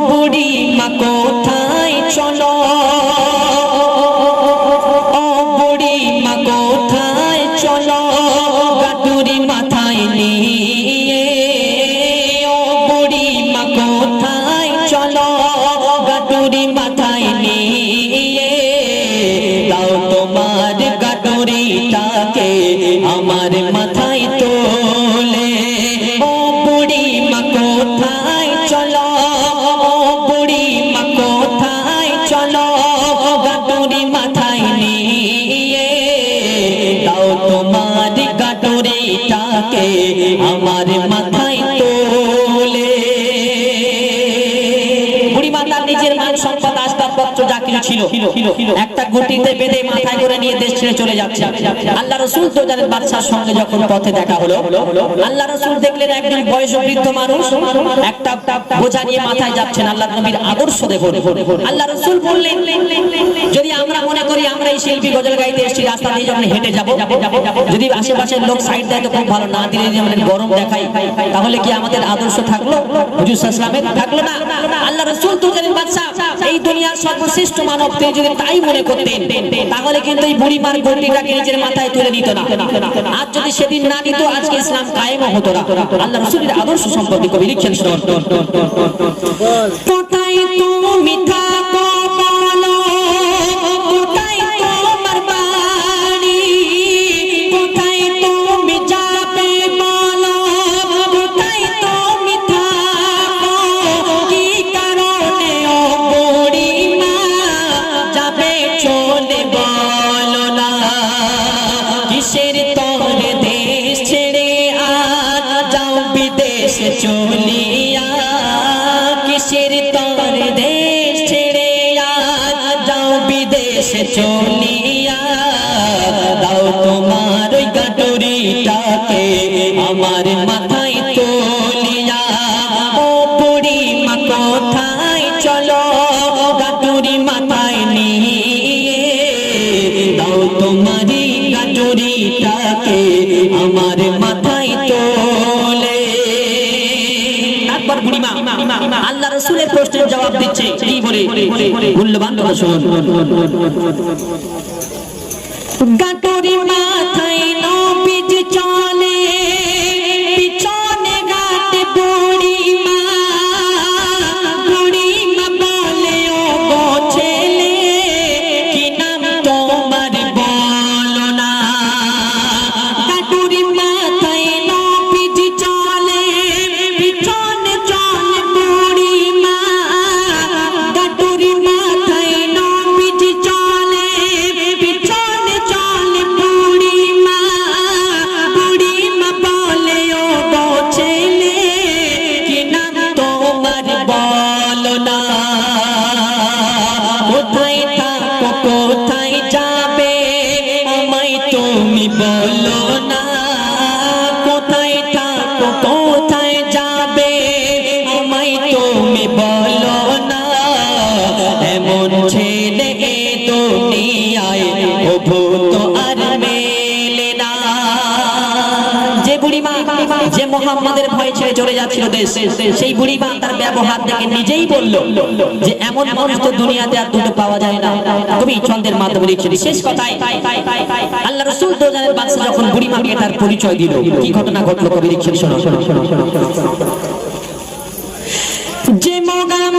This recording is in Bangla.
বুড়ি মা কোথায় চলো, ও বুড়ি মা কোথায় চলো, গাটুরি মাথায় নিয়ে। ও বুড়ি মা কোথায় চলো, গাটুরি মাথায় নিয়ে। দাও তোমার গাটুরিটাকে আমার মাথায় তোলে। ও বুড়ি মা কোথায় চলো, ও বুড়ি মা কোথায় চলো, গাটুরি মাথায় নিয়ে। দাও তোমার গাটুরিটাকে আমার মাথায় তোলে। বুড়ি মাতা নিজের মান সম্পদ আসবাবপত্র যা কিছু ছিল একটা গুটিতে বেঁধে মাথায় করে নিয়ে দেশ ছেড়ে চলে যাচ্ছে। আল্লাহ রাসূল তো জানেন বাদশার সঙ্গে যখন পথে দেখা হলো, আল্লাহ রাসূল দেখলেন একজন বয়স্ক বৃদ্ধ মানুষ একটা বোঝা নিয়ে মাথায় যাচ্ছেন। আল্লাহ নবীর আদর্শ দেখুন। আল্লাহ রাসূল বললেন, যদি আমরা মনে করি আমরা এই শিল্পী গজল গাইতে এসেছি, রাস্তা দিয়ে যখন হেঁটে যাব, যদি আশেপাশের লোক সাইড দেয় তো খুব ভালো, না দিলে যদি আমরা গরম দেখাই, তাহলে কি আমাদের আদর্শ থাকলো? হুজুর সাল্লাল্লাহু আলাইহি ওয়াসাল্লামের থাকলো না? আল্লাহ রাসূল তো জানেন বাদশা এই দুনিয়ার সর্বশ্রেষ্ঠ মানব, তিনি যদি তাই মনে করতেন তাহলে কিন্তু এই বুড়ি মার গন্ডিটাকে নিজের মাথায় তুলে নিত না। আজ যদি সেদিন না নিত, আজকে ইসলাম কায়েম হতো না। আল্লাহ রাসূলের আদর্শ সম্পর্কে কবি লিখছেন, শুনুন। কোথায় তুমি থাকো বলো, কোথায় তোমার বাড়ি, কোথায় তুমি যাবে বলো, কোথায় তুমি থাকো, কি কারণে ও বুড়ি মা যাবে চলে বলো না। কিসের তরে দেশ ছেড়ে আজ যাও বিদেশে চলিয়া, কিসের তরে দেশ ছেড়ে আজ যাও বিদেশে চলিয়া। দাও তোমার ওই গাটুরিটাকে আমার মাথায় তোলিয়া। ও বুড়ি মা কোথায় চলো, গাটুরি মাথায় নিয়ে। দাও তোমারই গাটুরিটাকে আমার মাথায় তোলে। তারপর বুড়িমা আল্লাহ রাসূলের প্রশ্নের জবাব দিচ্ছে, কি বলে? মূল্যবান কথা শুনুন। গাটুরি মাথায় নবীজি চলে, পিছনে গাটে বুড়িমা। বুড়িমা বলে, ও গো ছেলে, কি নাম তোমার বলো না। গাটুরি মাথায় নবীজি চলে, পিছনে চলে বুড়িমা। গাটুরি মাথায় নবীজি চলে, পিছনে চলে বুড়িমা। বুড়িমা বলে, ও গো ছেলে, কি নাম তোমার বলো না। কোথায় থাকো, কোথায় যাবে, আমায় তুমি বলো না। কোথায় থাকো, কোথায় যাবে, আমায় তুমি বলো না। এমন ছেলে এ দুনিয়ায় কভু তো আর মেলে না। যে বুড়িমা যে মুহাম্মাদের ভয় ছেড়ে চলে যাচ্ছিল দেশ, সেই বুড়িমা তার ব্যবহার দেখে নিজেই বলল যে এমন মানুষ তো দুনিয়াতে আর দুটো পাওয়া যায় না। কবি ছন্দের মাধ্যমে লিখছেন, শেষ কথায় আল্লাহ রাসূল তো জানেন বাদশা যখন বুড়িমাকে তার পরিচয় দিল, কি ঘটনা ঘটলো কবি লিখছেন, শোনো। যে মোগাম